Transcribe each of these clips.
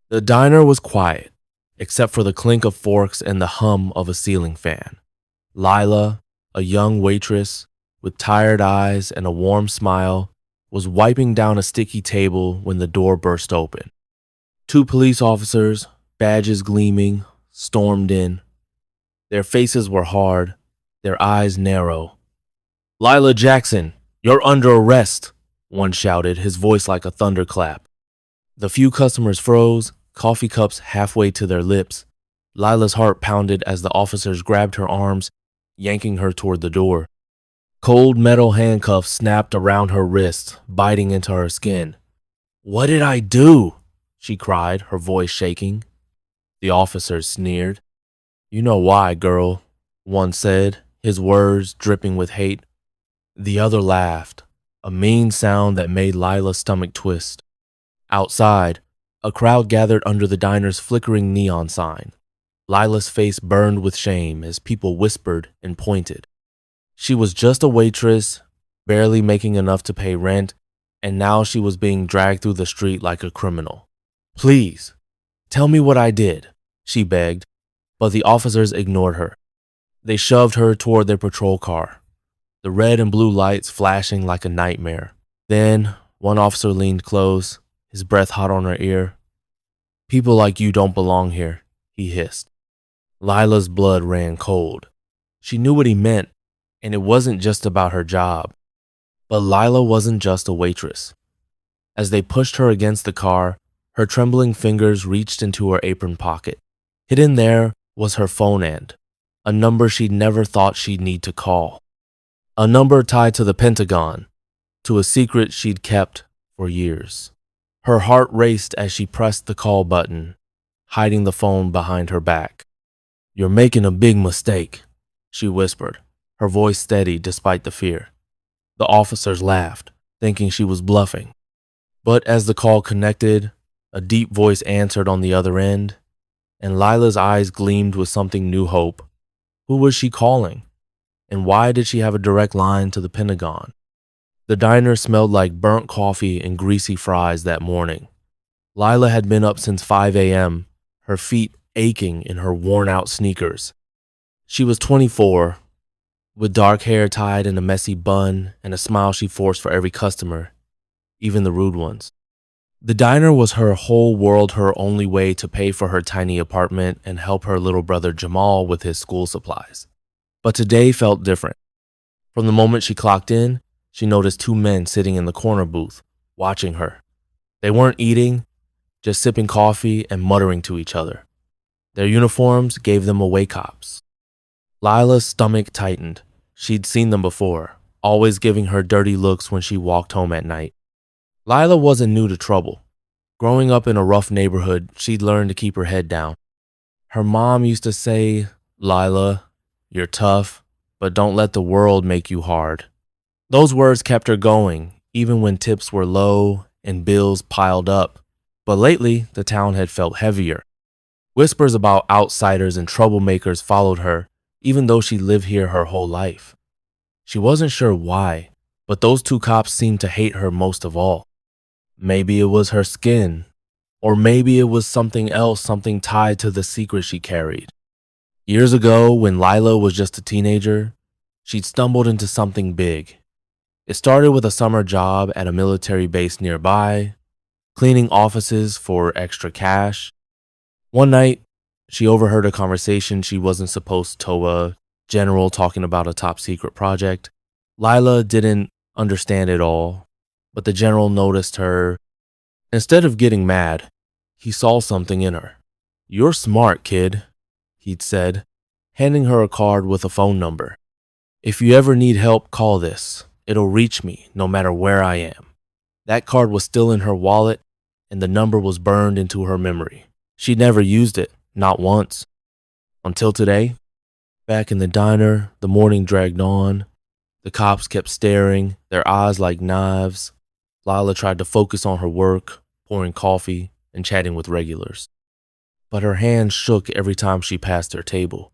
The diner was quiet, except for the clink of forks and the hum of a ceiling fan. Lila, a young waitress with tired eyes and a warm smile, was wiping down a sticky table when the door burst open. Two police officers, badges gleaming, stormed in. Their faces were hard, their eyes narrow. "Lila Jackson, you're under arrest," one shouted, his voice like a thunderclap. The few customers froze, coffee cups halfway to their lips. Lila's heart pounded as the officers grabbed her arms, yanking her toward the door. Cold metal handcuffs snapped around her wrists, biting into her skin. "What did I do?" she cried, her voice shaking. The officers sneered. "You know why, girl," one said, his words dripping with hate. The other laughed, a mean sound that made Lila's stomach twist. Outside, a crowd gathered under the diner's flickering neon sign. Lila's face burned with shame as people whispered and pointed. She was just a waitress, barely making enough to pay rent, and now she was being dragged through the street like a criminal. "Please, tell me what I did," she begged, but the officers ignored her. They shoved her toward their patrol car, the red and blue lights flashing like a nightmare. Then, one officer leaned close, his breath hot on her ear. "People like you don't belong here," he hissed. Lila's blood ran cold. She knew what he meant, and it wasn't just about her job. But Lila wasn't just a waitress. As they pushed her against the car, her trembling fingers reached into her apron pocket. Hidden there was her phone end, a number she'd never thought she'd need to call. A number tied to the Pentagon, to a secret she'd kept for years. Her heart raced as she pressed the call button, hiding the phone behind her back. "You're making a big mistake," she whispered, her voice steady despite the fear. The officers laughed, thinking she was bluffing. But as the call connected, a deep voice answered on the other end, and Lila's eyes gleamed with something new hope. Who was she calling? And why did she have a direct line to the Pentagon? The diner smelled like burnt coffee and greasy fries that morning. Lila had been up since 5 a.m., her feet aching in her worn-out sneakers. She was 24, with dark hair tied in a messy bun and a smile she forced for every customer, even the rude ones. The diner was her whole world, her only way to pay for her tiny apartment and help her little brother Jamal with his school supplies. But today felt different. From the moment she clocked in, she noticed two men sitting in the corner booth, watching her. They weren't eating, just sipping coffee and muttering to each other. Their uniforms gave them away cops. Lila's stomach tightened. She'd seen them before, always giving her dirty looks when she walked home at night. Lila wasn't new to trouble. Growing up in a rough neighborhood, she'd learned to keep her head down. Her mom used to say, "Lila, you're tough, but don't let the world make you hard." Those words kept her going, even when tips were low and bills piled up. But lately, the town had felt heavier. Whispers about outsiders and troublemakers followed her, even though she lived here her whole life. She wasn't sure why, but those two cops seemed to hate her most of all. Maybe it was her skin, or maybe it was something else, something tied to the secret she carried. Years ago, when Lila was just a teenager, she'd stumbled into something big. It started with a summer job at a military base nearby, cleaning offices for extra cash. One night, she overheard a conversation she wasn't supposed to a general talking about a top secret project. Lila didn't understand it all, but the general noticed her. Instead of getting mad, he saw something in her. "You're smart, kid," he'd said, handing her a card with a phone number. "If you ever need help, call this. It'll reach me no matter where I am." That card was still in her wallet, and the number was burned into her memory. She'd never used it, not once. Until today. Back in the diner, the morning dragged on. The cops kept staring, their eyes like knives. Lila tried to focus on her work, pouring coffee and chatting with regulars. But her hands shook every time she passed their table.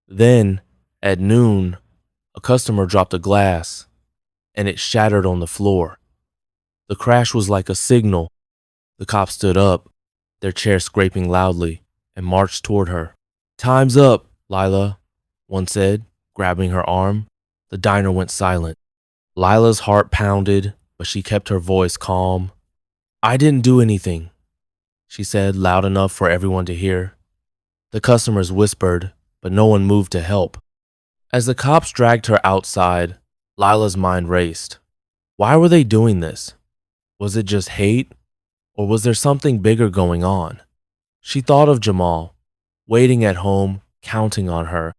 Then, at noon, a customer dropped a glass, and it shattered on the floor. The crash was like a signal. The cop stood up, their chairs scraping loudly, and marched toward her. "Time's up, Lila," one said, grabbing her arm. The diner went silent. Lila's heart pounded, but she kept her voice calm. "I didn't do anything," she said loud enough for everyone to hear. The customers whispered, but no one moved to help. As the cops dragged her outside, Lila's mind raced. Why were they doing this? Was it just hate? Or was there something bigger going on? She thought of Jamal, waiting at home, counting on her.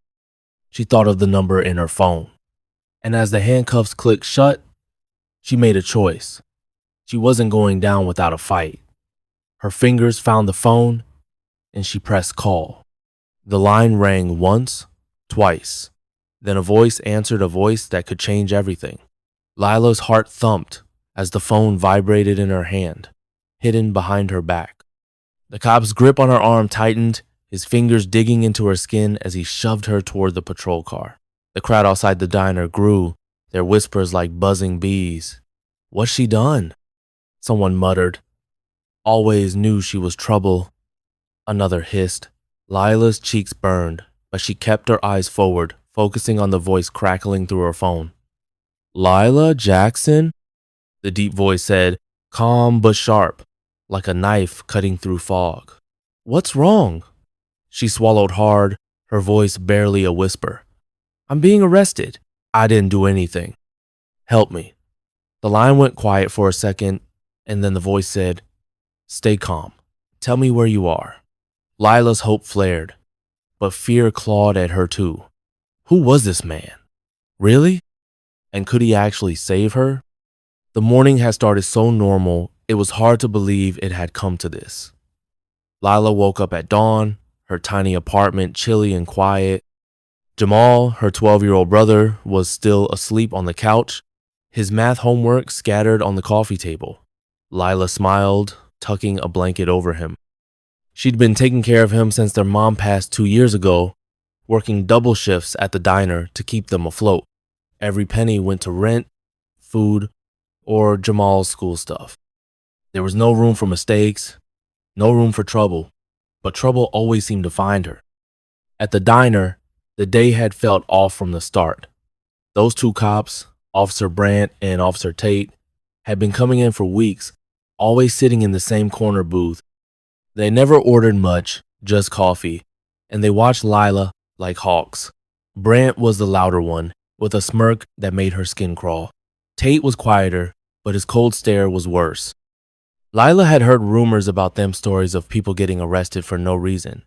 She thought of the number in her phone. And as the handcuffs clicked shut, she made a choice. She wasn't going down without a fight. Her fingers found the phone, and she pressed call. The line rang once, twice. Then a voice answered a voice that could change everything. Lila's heart thumped as the phone vibrated in her hand, hidden behind her back. The cop's grip on her arm tightened, his fingers digging into her skin as he shoved her toward the patrol car. The crowd outside the diner grew, their whispers like buzzing bees. "What's she done?" Someone muttered. "Always knew she was trouble," another hissed. Lila's cheeks burned, but she kept her eyes forward, focusing on the voice crackling through her phone. "Lila Jackson?" The deep voice said, calm but sharp, like a knife cutting through fog. "What's wrong?" She swallowed hard, her voice barely a whisper. "I'm being arrested." "I didn't do anything. Help me." The line went quiet for a second, and then the voice said, "Stay calm. Tell me where you are." Lila's hope flared, but fear clawed at her too. Who was this man? Really? And could he actually save her? The morning had started so normal, it was hard to believe it had come to this. Lila woke up at dawn, her tiny apartment chilly and quiet. Jamal, her 12-year-old brother, was still asleep on the couch, his math homework scattered on the coffee table. Lila smiled, tucking a blanket over him. She'd been taking care of him since their mom passed 2 years ago, working double shifts at the diner to keep them afloat. Every penny went to rent, food, or Jamal's school stuff. There was no room for mistakes, no room for trouble, but trouble always seemed to find her. At the diner, the day had felt off from the start. Those two cops, Officer Brandt and Officer Tate, had been coming in for weeks, always sitting in the same corner booth. They never ordered much, just coffee, and they watched Lila like hawks. Brandt was the louder one, with a smirk that made her skin crawl. Tate was quieter, but his cold stare was worse. Lila had heard rumors about them stories of people getting arrested for no reason,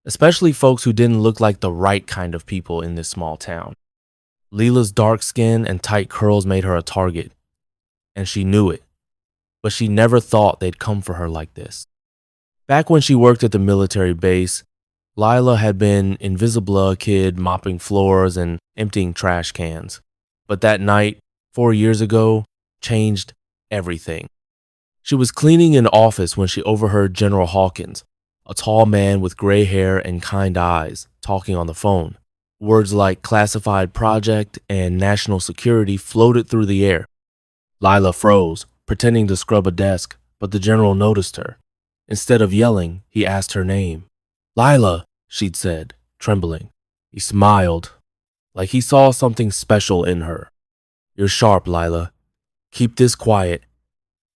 especially folks who didn't look like the right kind of people in this small town. Lila's dark skin and tight curls made her a target, and she knew it, but she never thought they'd come for her like this. Back when she worked at the military base, Lila had been invisible kid mopping floors and emptying trash cans. But that night, 4 years ago, changed everything. She was cleaning an office when she overheard General Hawkins, a tall man with gray hair and kind eyes, talking on the phone. Words like classified project and national security floated through the air. Lila froze, pretending to scrub a desk, but the general noticed her. Instead of yelling, he asked her name. "Lila," she'd said, trembling. He smiled, like he saw something special in her. "You're sharp, Lila. Keep this quiet,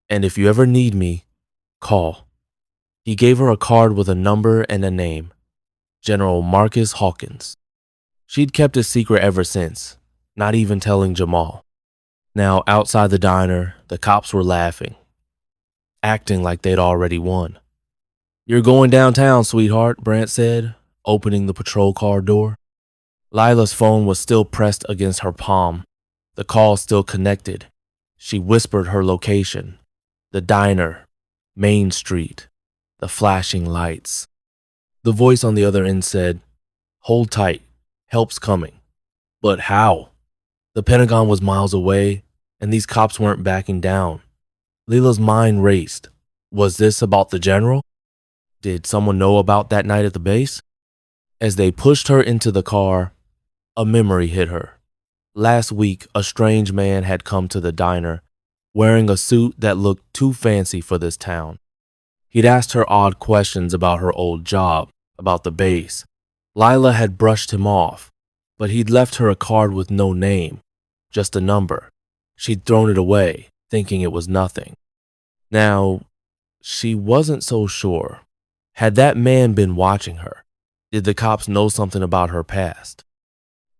and if you ever need me, call." He gave her a card with a number and a name, General Marcus Hawkins. She'd kept his secret ever since, not even telling Jamal. Now, outside the diner, the cops were laughing, acting like they'd already won. "You're going downtown, sweetheart," Brandt said, opening the patrol car door. Lila's phone was still pressed against her palm, the call still connected. She whispered her location: the diner, Main Street, the flashing lights. The voice on the other end said, "Hold tight, help's coming." But how? The Pentagon was miles away, and these cops weren't backing down. Lila's mind raced. Was this about the general? Did someone know about that night at the base? As they pushed her into the car, a memory hit her. Last week, a strange man had come to the diner, wearing a suit that looked too fancy for this town. He'd asked her odd questions about her old job, about the base. Lila had brushed him off, but he'd left her a card with no name, just a number. She'd thrown it away, thinking it was nothing. Now, she wasn't so sure. Had that man been watching her? Did the cops know something about her past?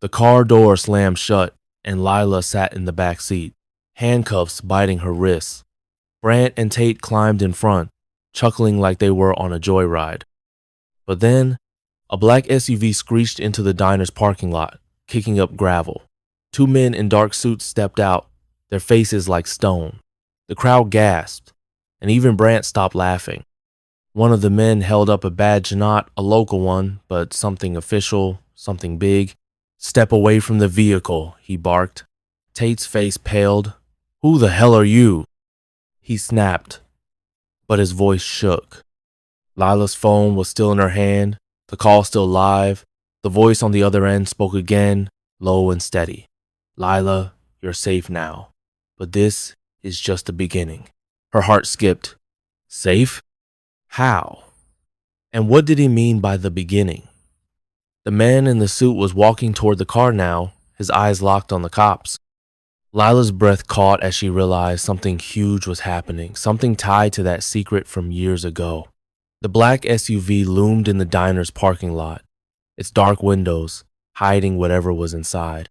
The car door slammed shut, and Lila sat in the back seat, handcuffs biting her wrists. Brant and Tate climbed in front, chuckling like they were on a joyride. But then, a black SUV screeched into the diner's parking lot, kicking up gravel. Two men in dark suits stepped out, their faces like stone. The crowd gasped, and even Brant stopped laughing. One of the men held up a badge, not a local one, but something official, something big. "Step away from the vehicle," he barked. Tate's face paled. "Who the hell are you?" He snapped, but his voice shook. Lila's phone was still in her hand, the call still live. The voice on the other end spoke again, low and steady. "Lila, you're safe now, but this is just the beginning." Her heart skipped. Safe? How? And what did he mean by the beginning? The man in the suit was walking toward the car now, his eyes locked on the cops. Lila's breath caught as she realized something huge was happening, something tied to that secret from years ago. The black SUV loomed in the diner's parking lot, its dark windows hiding whatever was inside.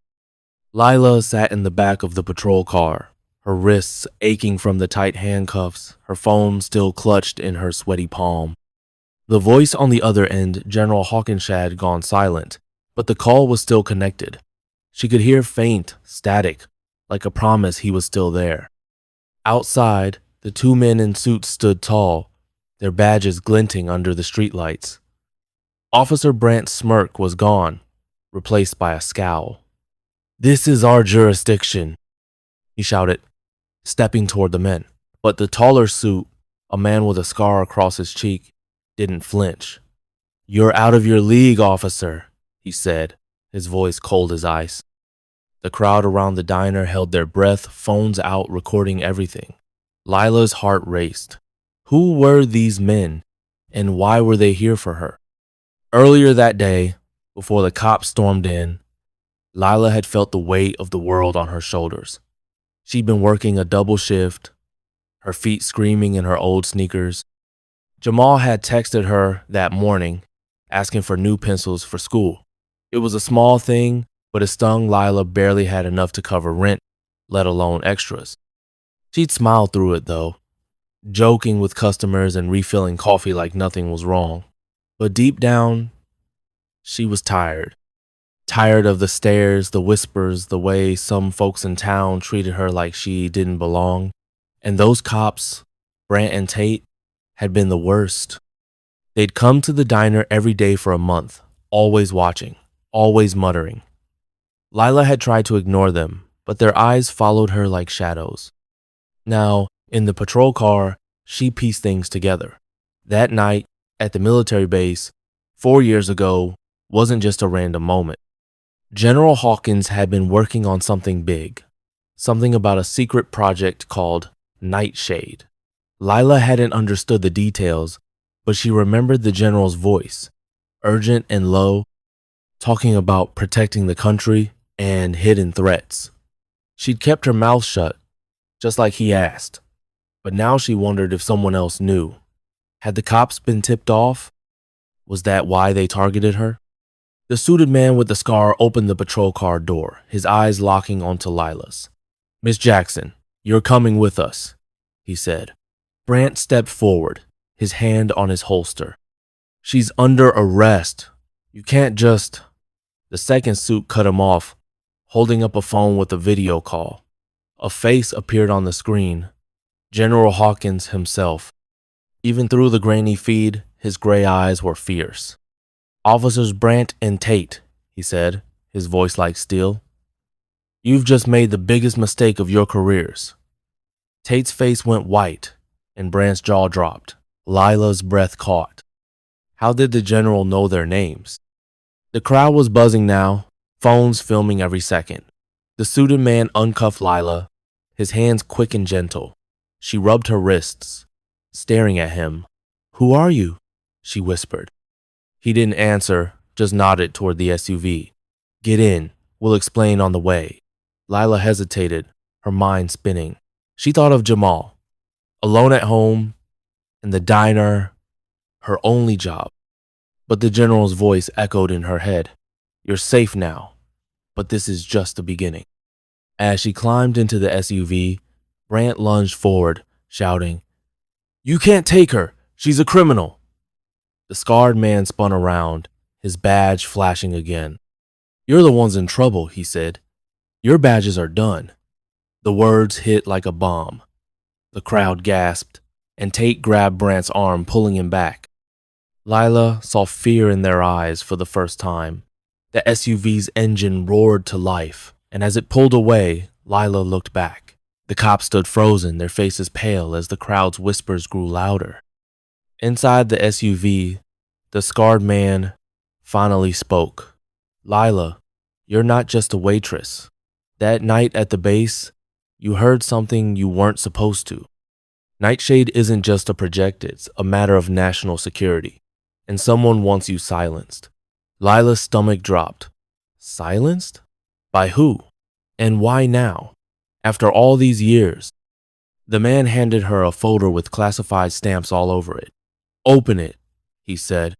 Lila sat in the back of the patrol car, her wrists aching from the tight handcuffs, her phone still clutched in her sweaty palm. The voice on the other end, General Hawkinshad, had gone silent, but the call was still connected. She could hear faint static, like a promise he was still there. Outside, the two men in suits stood tall, their badges glinting under the streetlights. Officer Brant's smirk was gone, replaced by a scowl. "This is our jurisdiction," he shouted, stepping toward the men. But the taller suit, a man with a scar across his cheek, didn't flinch. "You're out of your league, officer," he said, his voice cold as ice. The crowd around the diner held their breath, phones out recording everything. Lila's heart raced. Who were these men, and why were they here for her? Earlier that day, before the cops stormed in, Lila had felt the weight of the world on her shoulders. She'd been working a double shift, her feet screaming in her old sneakers. Jamal had texted her that morning, asking for new pencils for school. It was a small thing, but it stung. Lila barely had enough to cover rent, let alone extras. She'd smiled through it, though, joking with customers and refilling coffee like nothing was wrong. But deep down, she was tired. Tired of the stares, the whispers, the way some folks in town treated her like she didn't belong. And those cops, Brant and Tate, had been the worst. They'd come to the diner every day for a month, always watching, always muttering. Lila had tried to ignore them, but their eyes followed her like shadows. Now, in the patrol car, she pieced things together. That night, at the military base, 4 years ago, wasn't just a random moment. General Hawkins had been working on something big, something about a secret project called Nightshade. Lila hadn't understood the details, but she remembered the general's voice, urgent and low, talking about protecting the country and hidden threats. She'd kept her mouth shut, just like he asked, but now she wondered if someone else knew. Had the cops been tipped off? Was that why they targeted her? The suited man with the scar opened the patrol car door, his eyes locking onto Lila's. "Miss Jackson, you're coming with us," he said. Brant stepped forward, his hand on his holster. "She's under arrest. You can't just..." The second suit cut him off, holding up a phone with a video call. A face appeared on the screen. General Hawkins himself. Even through the grainy feed, his gray eyes were fierce. "Officers Brant and Tate," he said, his voice like steel. "You've just made the biggest mistake of your careers." Tate's face went white, and Brant's jaw dropped. Lila's breath caught. How did the general know their names? The crowd was buzzing now, phones filming every second. The suited man uncuffed Lila, his hands quick and gentle. She rubbed her wrists, staring at him, Who are you? She whispered. He didn't answer, just nodded toward the SUV. Get in. We'll explain on the way. Lila hesitated, her mind spinning. She thought of Jamal, alone at home, in the diner, her only job. But the general's voice echoed in her head. You're safe now, but this is just the beginning. As she climbed into the SUV, Brant lunged forward, shouting, You can't take her! She's a criminal! The scarred man spun around, his badge flashing again. You're the ones in trouble, he said. Your badges are done. The words hit like a bomb. The crowd gasped, and Tate grabbed Brant's arm, pulling him back. Lila saw fear in their eyes for the first time. The SUV's engine roared to life, and as it pulled away, Lila looked back. The cops stood frozen, their faces pale as the crowd's whispers grew louder. Inside the SUV, the scarred man finally spoke. Lila, you're not just a waitress. That night at the base, you heard something you weren't supposed to. Nightshade isn't just a project, it's a matter of national security. And someone wants you silenced. Lila's stomach dropped. Silenced? By who? And why now? After all these years? The man handed her a folder with classified stamps all over it. Open it, he said.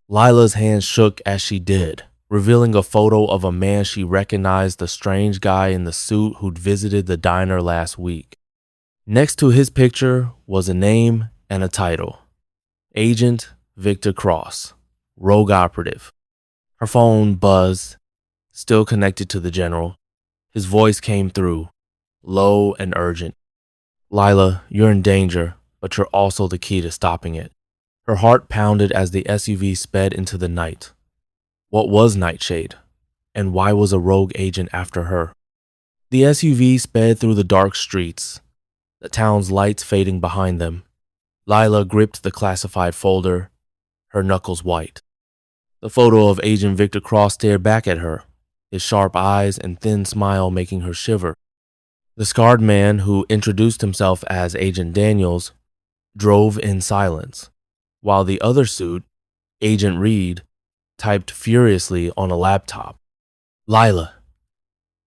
Lila's hands shook as she did, revealing a photo of a man she recognized, the strange guy in the suit who'd visited the diner last week. Next to his picture was a name and a title. Agent Victor Cross, rogue operative. Her phone buzzed, still connected to the general. His voice came through, low and urgent. Lila, you're in danger, but you're also the key to stopping it. Her heart pounded as the SUV sped into the night. What was Nightshade? And why was a rogue agent after her? The SUV sped through the dark streets, the town's lights fading behind them. Lila gripped the classified folder, her knuckles white. The photo of Agent Victor Cross stared back at her, his sharp eyes and thin smile making her shiver. The scarred man, who introduced himself as Agent Daniels, drove in silence, while the other suit, Agent Reed, typed furiously on a laptop. Lila,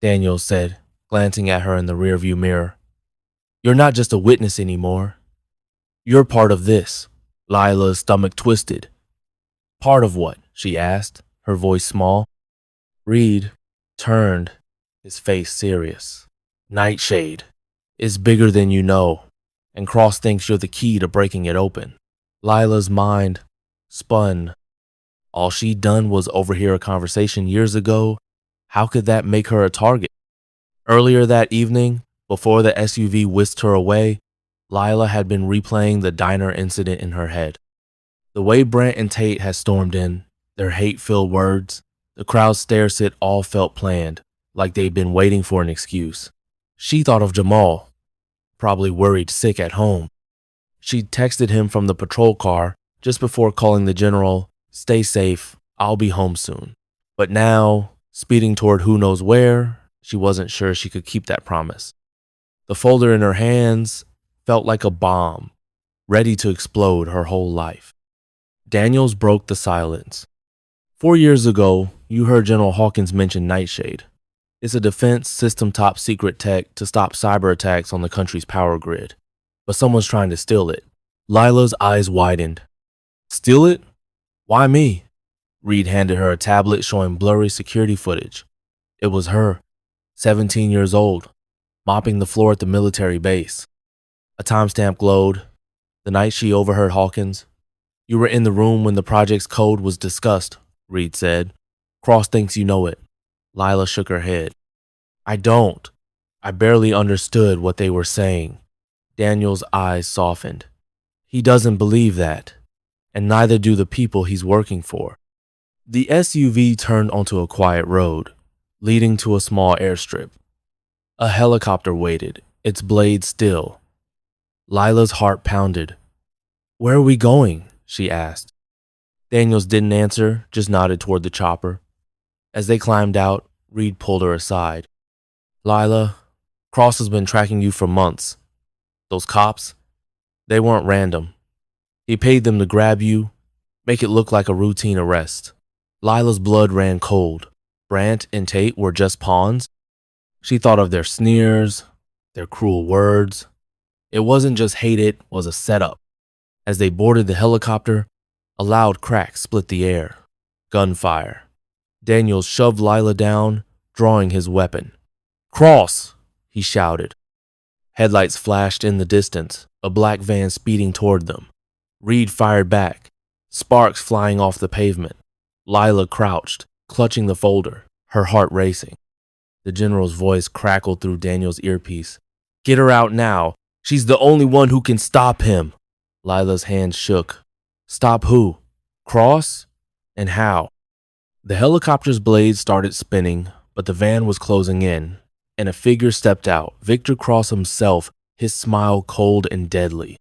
Daniels said, glancing at her in the rearview mirror. You're not just a witness anymore. You're part of this. Lila's stomach twisted. Part of what? She asked, her voice small. Reed turned, his face serious. Nightshade is bigger than you know, and Cross thinks you're the key to breaking it open. Lila's mind spun. All she'd done was overhear a conversation years ago. How could that make her a target? Earlier that evening, before the SUV whisked her away, Lila had been replaying the diner incident in her head. The way Brant and Tate had stormed in, their hate-filled words, the crowd's stare-sit all felt planned, like they'd been waiting for an excuse. She thought of Jamal, probably worried sick at home. She'd texted him from the patrol car just before calling the general, "Stay safe, I'll be home soon." But now, speeding toward who knows where, she wasn't sure she could keep that promise. The folder in her hands felt like a bomb, ready to explode her whole life. Daniels broke the silence. 4 years ago, you heard General Hawkins mention Nightshade. It's a defense system top secret tech to stop cyber attacks on the country's power grid. But someone's trying to steal it. Lila's eyes widened. Steal it? Why me? Reed handed her a tablet showing blurry security footage. It was her, 17 years old, mopping the floor at the military base. A timestamp glowed. The night she overheard Hawkins. You were in the room when the project's code was discussed, Reed said. Cross thinks you know it. Lila shook her head. I don't. I barely understood what they were saying. Daniel's eyes softened. He doesn't believe that, and neither do the people he's working for. The SUV turned onto a quiet road, leading to a small airstrip. A helicopter waited, its blade still. Lila's heart pounded. Where are we going? She asked. Daniels didn't answer, just nodded toward the chopper. As they climbed out, Reed pulled her aside. Lila, Cross has been tracking you for months. Those cops, they weren't random. He paid them to grab you, make it look like a routine arrest. Lila's blood ran cold. Brant and Tate were just pawns. She thought of their sneers, their cruel words. It wasn't just hate, it was a setup. As they boarded the helicopter, a loud crack split the air. Gunfire. Daniels shoved Lila down, drawing his weapon. "Cross!" he shouted. Headlights flashed in the distance, a black van speeding toward them. Reed fired back, sparks flying off the pavement. Lila crouched, clutching the folder, her heart racing. The general's voice crackled through Daniel's earpiece. "Get her out now. She's the only one who can stop him." Lila's hand shook. "Stop who? Cross? And how?" The helicopter's blades started spinning, but the van was closing in, and a figure stepped out, Victor Cross himself, his smile cold and deadly.